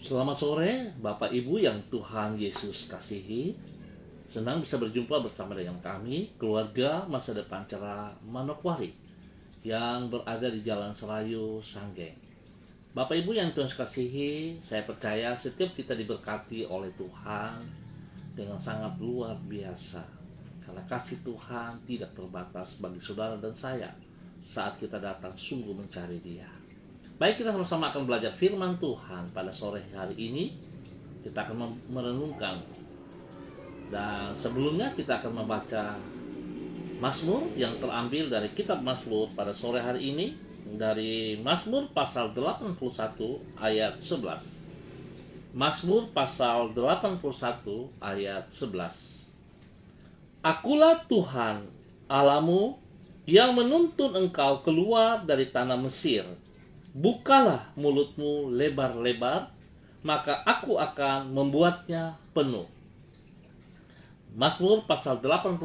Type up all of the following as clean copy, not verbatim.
Selamat sore, Bapak Ibu yang Tuhan Yesus kasihi. Senang bisa berjumpa bersama dengan kami, keluarga Masa Depan Cerah Manokwari yang berada di Jalan Serayu, Sanggeng. Bapak Ibu yang Tuhan kasihi, saya percaya setiap kita diberkati oleh Tuhan dengan sangat luar biasa. Karena kasih Tuhan tidak terbatas bagi saudara dan saya saat kita datang sungguh mencari Dia. Baik, kita sama-sama akan belajar firman Tuhan pada sore hari ini. Kita akan merenungkan. Dan sebelumnya kita akan membaca Mazmur yang terambil dari kitab Mazmur pada sore hari ini. Dari Mazmur pasal 81 ayat 11. Mazmur pasal 81 ayat 11. Akulah Tuhan Allahmu yang menuntun engkau keluar dari tanah Mesir. Bukalah mulutmu lebar-lebar, maka aku akan membuatnya penuh. Mazmur pasal 81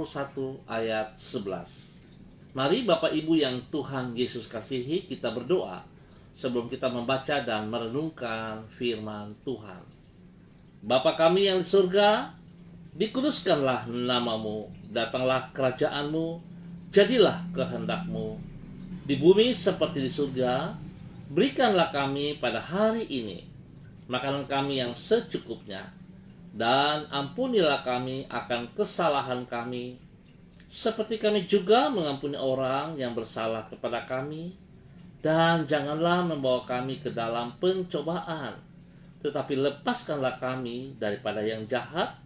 ayat 11. Mari Bapak Ibu yang Tuhan Yesus kasihi, kita berdoa sebelum kita membaca dan merenungkan firman Tuhan. Bapa kami yang di surga, dikuduskanlah namamu, datanglah kerajaanmu, jadilah kehendakmu di bumi seperti di surga. Berikanlah kami pada hari ini makanan kami yang secukupnya, dan ampunilah kami akan kesalahan kami, seperti kami juga mengampuni orang yang bersalah kepada kami. Dan janganlah membawa kami ke dalam pencobaan, tetapi lepaskanlah kami daripada yang jahat,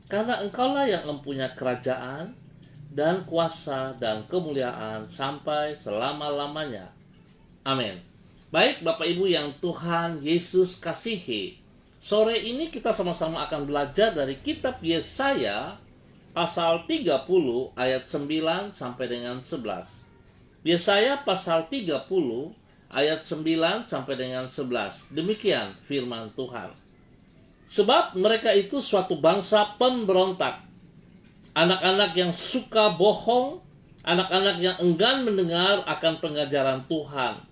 karena Engkaulah yang mempunyai kerajaan dan kuasa dan kemuliaan sampai selama-lamanya. Amin. Baik Bapak Ibu yang Tuhan Yesus kasihi, sore ini kita sama-sama akan belajar dari kitab Yesaya pasal 30 ayat 9 sampai dengan 11. Yesaya pasal 30 ayat 9 sampai dengan 11. Demikian firman Tuhan. Sebab mereka itu suatu bangsa pemberontak, anak-anak yang suka bohong, anak-anak yang enggan mendengar akan pengajaran Tuhan,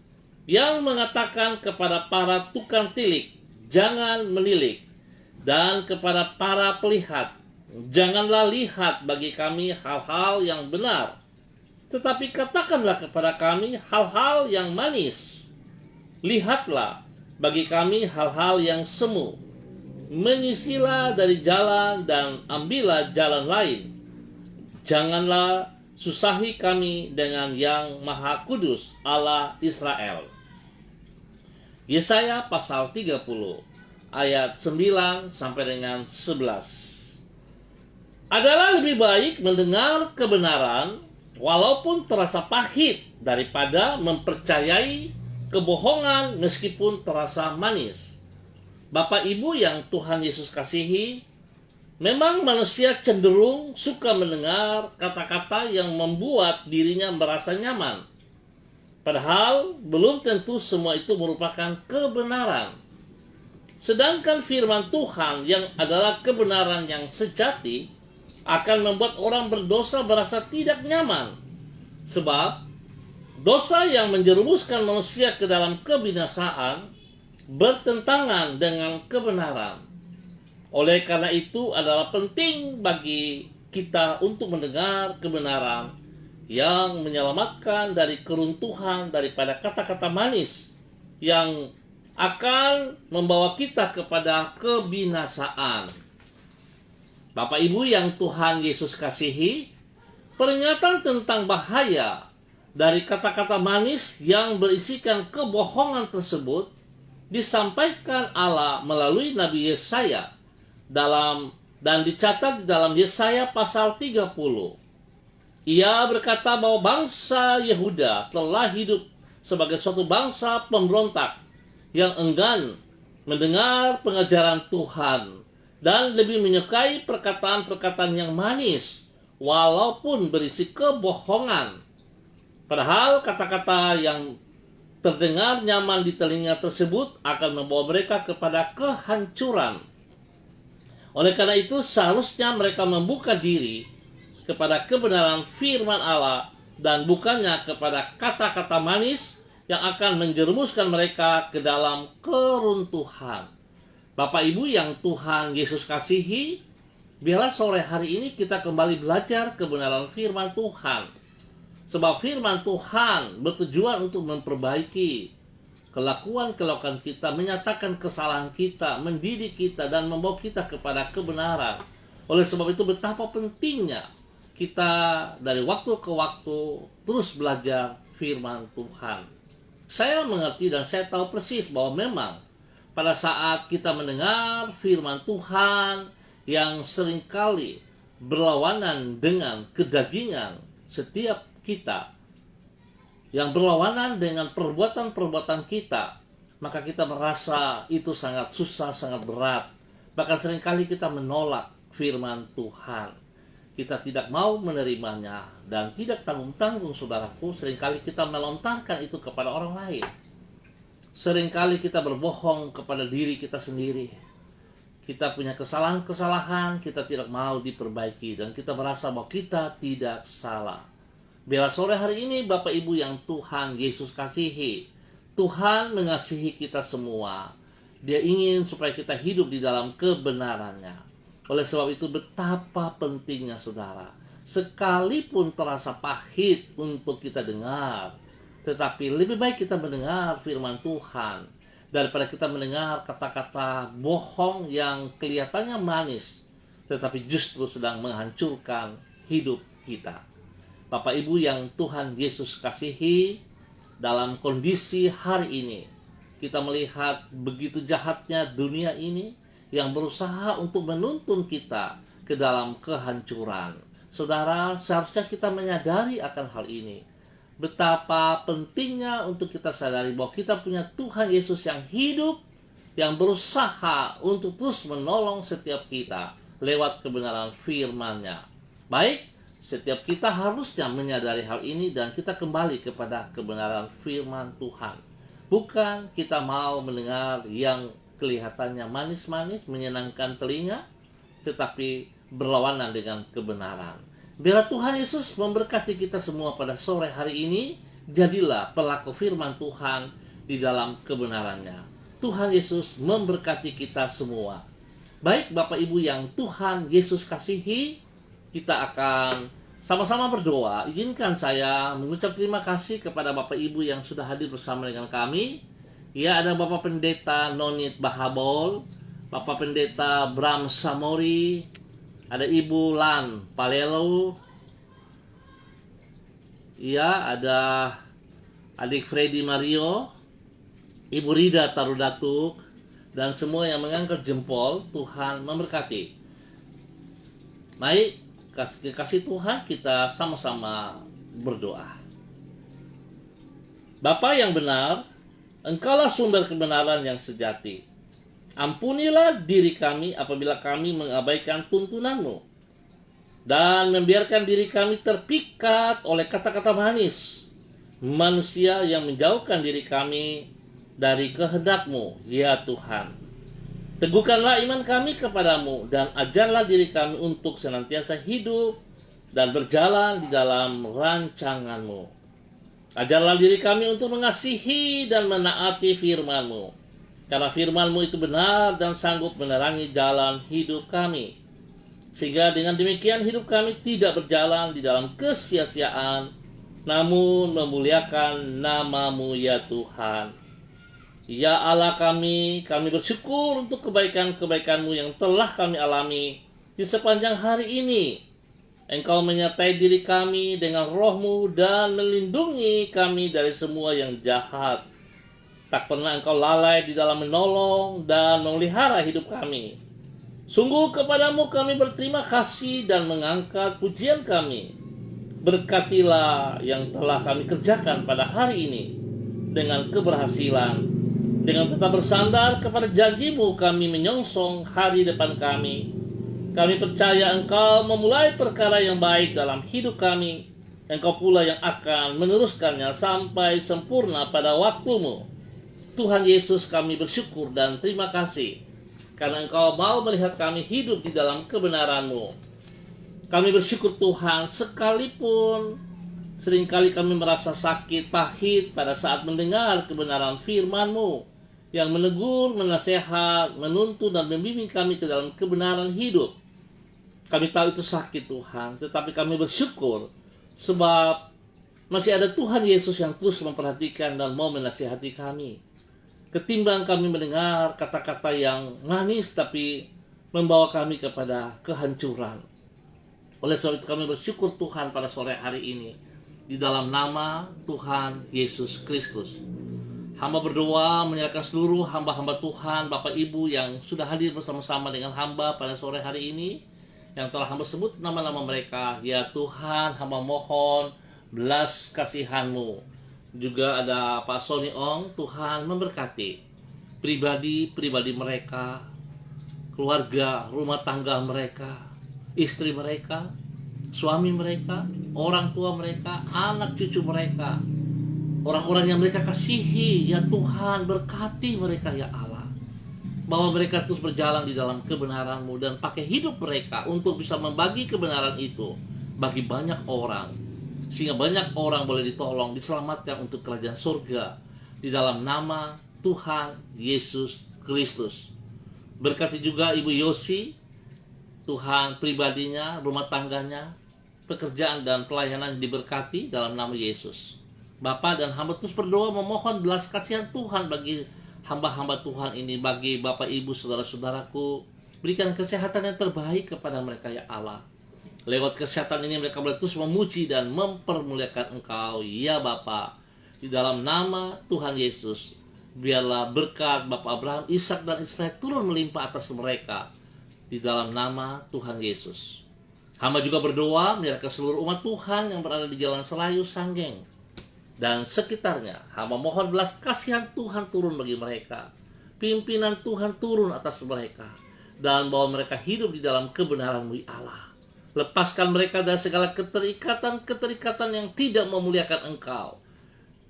yang mengatakan kepada para tukang tilik, jangan menilik, dan kepada para pelihat, janganlah lihat bagi kami hal-hal yang benar, tetapi katakanlah kepada kami hal-hal yang manis. Lihatlah bagi kami hal-hal yang semu, menyisilah dari jalan dan ambillah jalan lain. Janganlah susahi kami dengan yang Maha Kudus Allah Israel. Yesaya pasal 30 ayat 9 sampai dengan 11. Adalah lebih baik mendengar kebenaran walaupun terasa pahit daripada mempercayai kebohongan meskipun terasa manis. Bapak Ibu yang Tuhan Yesus kasihi, memang manusia cenderung suka mendengar kata-kata yang membuat dirinya merasa nyaman. Padahal belum tentu semua itu merupakan kebenaran. Sedangkan firman Tuhan yang adalah kebenaran yang sejati akan membuat orang berdosa merasa tidak nyaman. Sebab dosa yang menjerumuskan manusia ke dalam kebinasaan bertentangan dengan kebenaran. Oleh karena itu adalah penting bagi kita untuk mendengar kebenaran yang menyelamatkan dari keruntuhan daripada kata-kata manis yang akan membawa kita kepada kebinasaan. Bapak Ibu yang Tuhan Yesus kasihi, peringatan tentang bahaya dari kata-kata manis yang berisikan kebohongan tersebut disampaikan Allah melalui Nabi Yesaya dan dicatat di dalam Yesaya pasal 30. Ia berkata bahwa bangsa Yehuda telah hidup sebagai suatu bangsa pemberontak yang enggan mendengar pengajaran Tuhan dan lebih menyukai perkataan-perkataan yang manis walaupun berisi kebohongan. Padahal kata-kata yang terdengar nyaman di telinga tersebut akan membawa mereka kepada kehancuran. Oleh karena itu seharusnya mereka membuka diri kepada kebenaran firman Allah dan bukannya kepada kata-kata manis yang akan menjerumuskan mereka ke dalam keruntuhan. Bapak Ibu yang Tuhan Yesus kasihi, biarlah sore hari ini kita kembali belajar kebenaran firman Tuhan. Sebab firman Tuhan bertujuan untuk memperbaiki kelakuan kita, menyatakan kesalahan kita, mendidik kita, dan membawa kita kepada kebenaran. Oleh sebab itu betapa pentingnya kita dari waktu ke waktu terus belajar firman Tuhan. Saya mengerti dan saya tahu persis bahwa memang pada saat kita mendengar firman Tuhan yang seringkali berlawanan dengan kedagingan setiap kita, yang berlawanan dengan perbuatan-perbuatan kita, maka kita merasa itu sangat susah, sangat berat. Bahkan seringkali kita menolak firman Tuhan. Kita tidak mau menerimanya dan tidak tanggung-tanggung, saudaraku. Seringkali kita melontarkan itu kepada orang lain. Seringkali kita berbohong kepada diri kita sendiri. Kita punya kesalahan-kesalahan, kita tidak mau diperbaiki, dan kita merasa bahwa kita tidak salah. Biarlah sore hari ini Bapak Ibu yang Tuhan Yesus kasihi, Tuhan mengasihi kita semua. Dia ingin supaya kita hidup di dalam kebenarannya. Oleh sebab itu betapa pentingnya, saudara, sekalipun terasa pahit untuk kita dengar, tetapi lebih baik kita mendengar firman Tuhan daripada kita mendengar kata-kata bohong yang kelihatannya manis, tetapi justru sedang menghancurkan hidup kita. Bapak Ibu yang Tuhan Yesus kasihi, dalam kondisi hari ini, kita melihat begitu jahatnya dunia ini yang berusaha untuk menuntun kita ke dalam kehancuran. Saudara, seharusnya kita menyadari akan hal ini. Betapa pentingnya untuk kita sadari bahwa kita punya Tuhan Yesus yang hidup, yang berusaha untuk terus menolong setiap kita lewat kebenaran firman-Nya. Baik, setiap kita harusnya menyadari hal ini dan kita kembali kepada kebenaran firman Tuhan. Bukan kita mau mendengar yang kelihatannya manis-manis, menyenangkan telinga, tetapi berlawanan dengan kebenaran. Biarlah Tuhan Yesus memberkati kita semua pada sore hari ini. Jadilah pelaku firman Tuhan di dalam kebenarannya. Tuhan Yesus memberkati kita semua. Baik Bapak Ibu yang Tuhan Yesus kasihi, kita akan sama-sama berdoa. Izinkan saya mengucap terima kasih kepada Bapak Ibu yang sudah hadir bersama dengan kami. Ya, ada Bapak Pendeta Nonit Bahabol, Bapak Pendeta Bram Samori, ada Ibu Lan Palelo, ya, ada adik Freddy Mario, Ibu Rida Tarudatuk, dan semua yang mengangkat jempol. Tuhan memberkati. Baik, kasih Tuhan, kita sama-sama berdoa. Bapa yang benar, Engkaulah sumber kebenaran yang sejati. Ampunilah diri kami apabila kami mengabaikan tuntunan-Mu dan membiarkan diri kami terpikat oleh kata-kata manis manusia yang menjauhkan diri kami dari kehendak-Mu, ya Tuhan. Teguhkanlah iman kami kepadamu dan ajarlah diri kami untuk senantiasa hidup dan berjalan di dalam rancangan-Mu. Ajarlah diri kami untuk mengasihi dan menaati firman-Mu, karena firman-Mu itu benar dan sanggup menerangi jalan hidup kami. Sehingga dengan demikian hidup kami tidak berjalan di dalam kesia-siaan, namun memuliakan nama-Mu, ya Tuhan. Ya Allah kami bersyukur untuk kebaikan-kebaikan-Mu yang telah kami alami di sepanjang hari ini. Engkau menyertai diri kami dengan roh-Mu dan melindungi kami dari semua yang jahat. Tak pernah Engkau lalai di dalam menolong dan memelihara hidup kami. Sungguh kepadamu kami berterima kasih dan mengangkat pujian kami. Berkatilah yang telah kami kerjakan pada hari ini dengan keberhasilan. Dengan tetap bersandar kepada janji-Mu kami menyongsong hari depan kami. Kami percaya Engkau memulai perkara yang baik dalam hidup kami. Engkau pula yang akan meneruskannya sampai sempurna pada waktu-Mu. Tuhan Yesus, kami bersyukur dan terima kasih karena Engkau mau melihat kami hidup di dalam kebenaran-Mu. Kami bersyukur Tuhan, sekalipun seringkali kami merasa sakit, pahit pada saat mendengar kebenaran firman-Mu. yang menegur, menasihat, menuntun, dan membimbing kami ke dalam kebenaran hidup. Kami tahu itu sakit Tuhan, tetapi kami bersyukur sebab masih ada Tuhan Yesus yang terus memperhatikan dan mau menasihati kami. Ketimbang kami mendengar kata-kata yang manis tapi membawa kami kepada kehancuran. Oleh sebab itu kami bersyukur Tuhan pada sore hari ini. Di dalam nama Tuhan Yesus Kristus. Hamba berdoa menyerahkan seluruh hamba-hamba Tuhan, Bapak Ibu yang sudah hadir bersama-sama dengan hamba pada sore hari ini, yang telah hamba sebut nama-nama mereka. Ya Tuhan, hamba mohon belas kasihan-Mu. Juga ada Pak Sony Ong, Tuhan memberkati pribadi-pribadi mereka, keluarga, rumah tangga mereka, istri mereka, suami mereka, orang tua mereka, anak cucu mereka, orang-orang yang mereka kasihi. Ya Tuhan, berkati mereka ya Allah, bahwa mereka terus berjalan di dalam kebenaran-Mu dan pakai hidup mereka untuk bisa membagi kebenaran itu bagi banyak orang, sehingga banyak orang boleh ditolong, diselamatkan untuk kerajaan surga di dalam nama Tuhan Yesus Kristus. Berkati juga Ibu Yosi, Tuhan pribadinya, rumah tangganya, pekerjaan dan pelayanan diberkati dalam nama Yesus. Bapa dan hamba terus berdoa memohon belas kasihan Tuhan bagi hamba-hamba Tuhan ini, bagi Bapak Ibu saudara-saudaraku. Berikan kesehatan yang terbaik kepada mereka ya Allah. Lewat kesehatan ini mereka boleh terus memuji dan mempermuliakan Engkau ya Bapa. Di dalam nama Tuhan Yesus, biarlah berkat Bapak Abraham, Ishak dan Ismail turun melimpah atas mereka. Di dalam nama Tuhan Yesus. Hamba juga berdoa menyerahkan seluruh umat Tuhan yang berada di Jalan Selayu, Sanggeng dan sekitarnya. Hamba mohon belas kasihan Tuhan turun bagi mereka. Pimpinan Tuhan turun atas mereka. Dan bahwa mereka hidup di dalam kebenaran-Mu ya Allah. Lepaskan mereka dari segala keterikatan-keterikatan yang tidak memuliakan Engkau.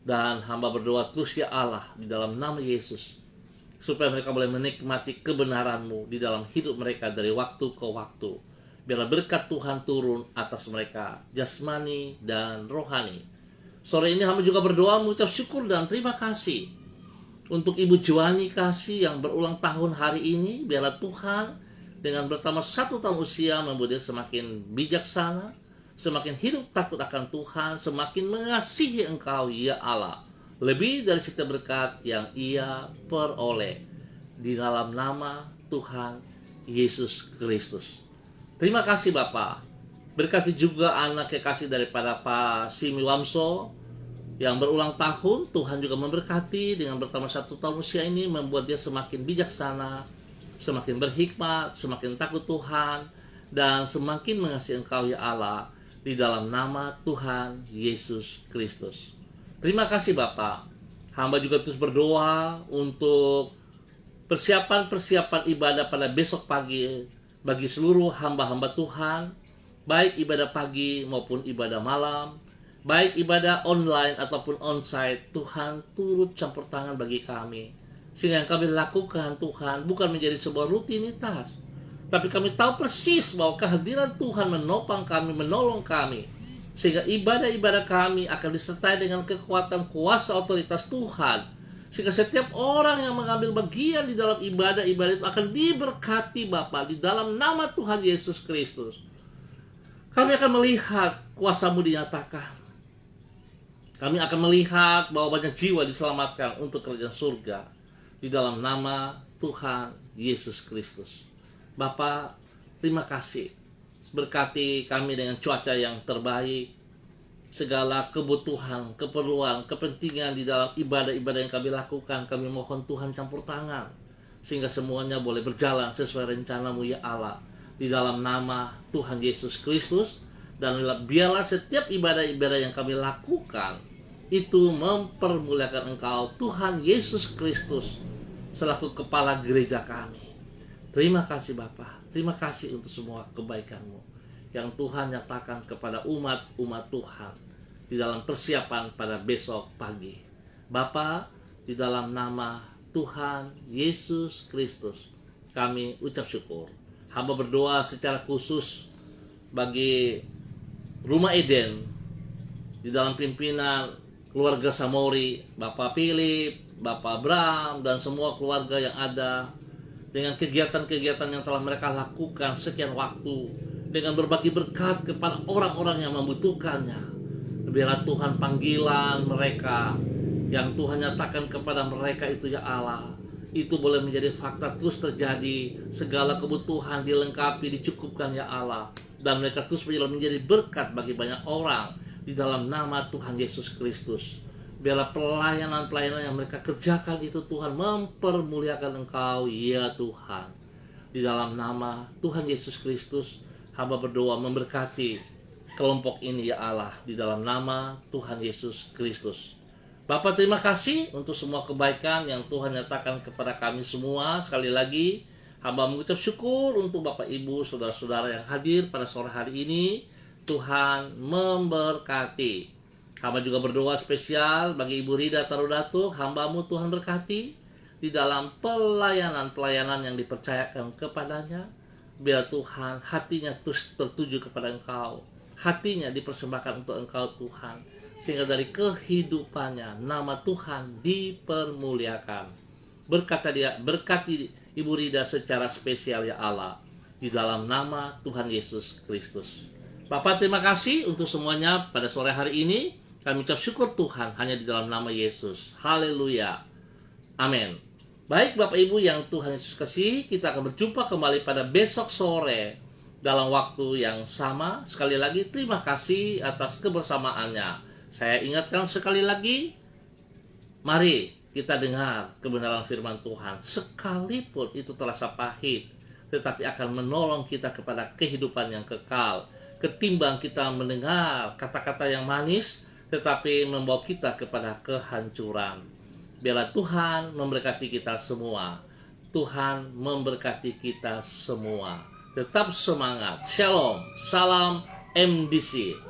Dan hamba berdoa terus ya Allah di dalam nama Yesus, supaya mereka boleh menikmati kebenaran-Mu di dalam hidup mereka dari waktu ke waktu. Biarlah berkat Tuhan turun atas mereka, jasmani dan rohani. Sore ini hamba juga berdoa mengucap syukur dan terima kasih untuk Ibu Juwani Kasih yang berulang tahun hari ini. Biarlah Tuhan dengan bertambah 1 tahun usia membuat dia semakin bijaksana, semakin hidup takut akan Tuhan, semakin mengasihi Engkau ya Allah, lebih dari setiap berkat yang ia peroleh di dalam nama Tuhan Yesus Kristus. Terima kasih Bapak. Berkati juga anak kekasih daripada Pak Simi Wamso yang berulang tahun. Tuhan juga memberkati dengan bertambah 1 tahun usia ini, membuat dia semakin bijaksana, semakin berhikmat, semakin takut Tuhan, dan semakin mengasihi Engkau ya Allah, di dalam nama Tuhan Yesus Kristus. Terima kasih Bapak. Hamba juga terus berdoa untuk persiapan-persiapan ibadah pada besok pagi bagi seluruh hamba-hamba Tuhan, baik ibadah pagi maupun ibadah malam, baik ibadah online ataupun onsite. Tuhan turut campur tangan bagi kami, sehingga yang kami lakukan Tuhan bukan menjadi sebuah rutinitas, tapi kami tahu persis bahwa kehadiran Tuhan menopang kami, menolong kami, sehingga ibadah-ibadah kami akan disertai dengan kekuatan kuasa otoritas Tuhan, sehingga setiap orang yang mengambil bagian di dalam ibadah-ibadah itu akan diberkati Bapa di dalam nama Tuhan Yesus Kristus. Kami akan melihat kuasa-Mu dinyatakan. Kami akan melihat bahwa banyak jiwa diselamatkan untuk kerajaan surga di dalam nama Tuhan Yesus Kristus. Bapa, terima kasih. Berkati kami dengan cuaca yang terbaik, segala kebutuhan, keperluan, kepentingan di dalam ibadah-ibadah yang kami lakukan. Kami mohon Tuhan campur tangan, sehingga semuanya boleh berjalan sesuai rencana-Mu ya Allah, di dalam nama Tuhan Yesus Kristus. Dan biarlah setiap ibadah-ibadah yang kami lakukan itu mempermuliakan Engkau, Tuhan Yesus Kristus, selaku kepala gereja kami. Terima kasih Bapa. Terima kasih untuk semua kebaikan-Mu yang Tuhan nyatakan kepada umat-umat Tuhan di dalam persiapan pada besok pagi. Bapa, di dalam nama Tuhan Yesus Kristus kami ucap syukur. Hamba berdoa secara khusus bagi Rumah Eden di dalam pimpinan keluarga Samori, Bapak Philip, Bapak Bram dan semua keluarga yang ada, dengan kegiatan-kegiatan yang telah mereka lakukan sekian waktu, dengan berbagi berkat kepada orang-orang yang membutuhkannya. Biarlah Tuhan panggilan mereka yang Tuhan nyatakan kepada mereka itu ya Allah, itu boleh menjadi fakta terus terjadi. Segala kebutuhan dilengkapi, dicukupkan ya Allah, dan mereka terus menjadi berkat bagi banyak orang di dalam nama Tuhan Yesus Kristus. Biarlah pelayanan-pelayanan yang mereka kerjakan itu Tuhan mempermuliakan Engkau ya Tuhan. Di dalam nama Tuhan Yesus Kristus hamba berdoa memberkati kelompok ini ya Allah, di dalam nama Tuhan Yesus Kristus. Bapak terima kasih untuk semua kebaikan yang Tuhan nyatakan kepada kami semua. Sekali lagi hamba mengucap syukur untuk Bapak Ibu saudara-saudara yang hadir pada sore hari ini. Tuhan memberkati. Hamba juga berdoa spesial bagi Ibu Rida Tarudatuk, hamba-Mu Tuhan berkati di dalam pelayanan-pelayanan yang dipercayakan kepadanya. Biar Tuhan hatinya terus tertuju kepada Engkau, hatinya dipersembahkan untuk Engkau Tuhan, sehingga dari kehidupannya nama Tuhan dipermuliakan. Berkati Ibu Rida secara spesial ya Allah, di dalam nama Tuhan Yesus Kristus. Bapak terima kasih untuk semuanya pada sore hari ini. Kami ucap syukur Tuhan hanya di dalam nama Yesus. Haleluya. Amin. Baik Bapak Ibu yang Tuhan Yesus kasih, kita akan berjumpa kembali pada besok sore dalam waktu yang sama. Sekali lagi terima kasih atas kebersamaannya. Saya ingatkan sekali lagi, mari kita dengar kebenaran firman Tuhan. Sekalipun itu terasa pahit, tetapi akan menolong kita kepada kehidupan yang kekal. Ketimbang kita mendengar kata-kata yang manis, tetapi membawa kita kepada kehancuran. Biarlah Tuhan memberkati kita semua. Tuhan memberkati kita semua. Tetap semangat. Shalom. Salam MDC.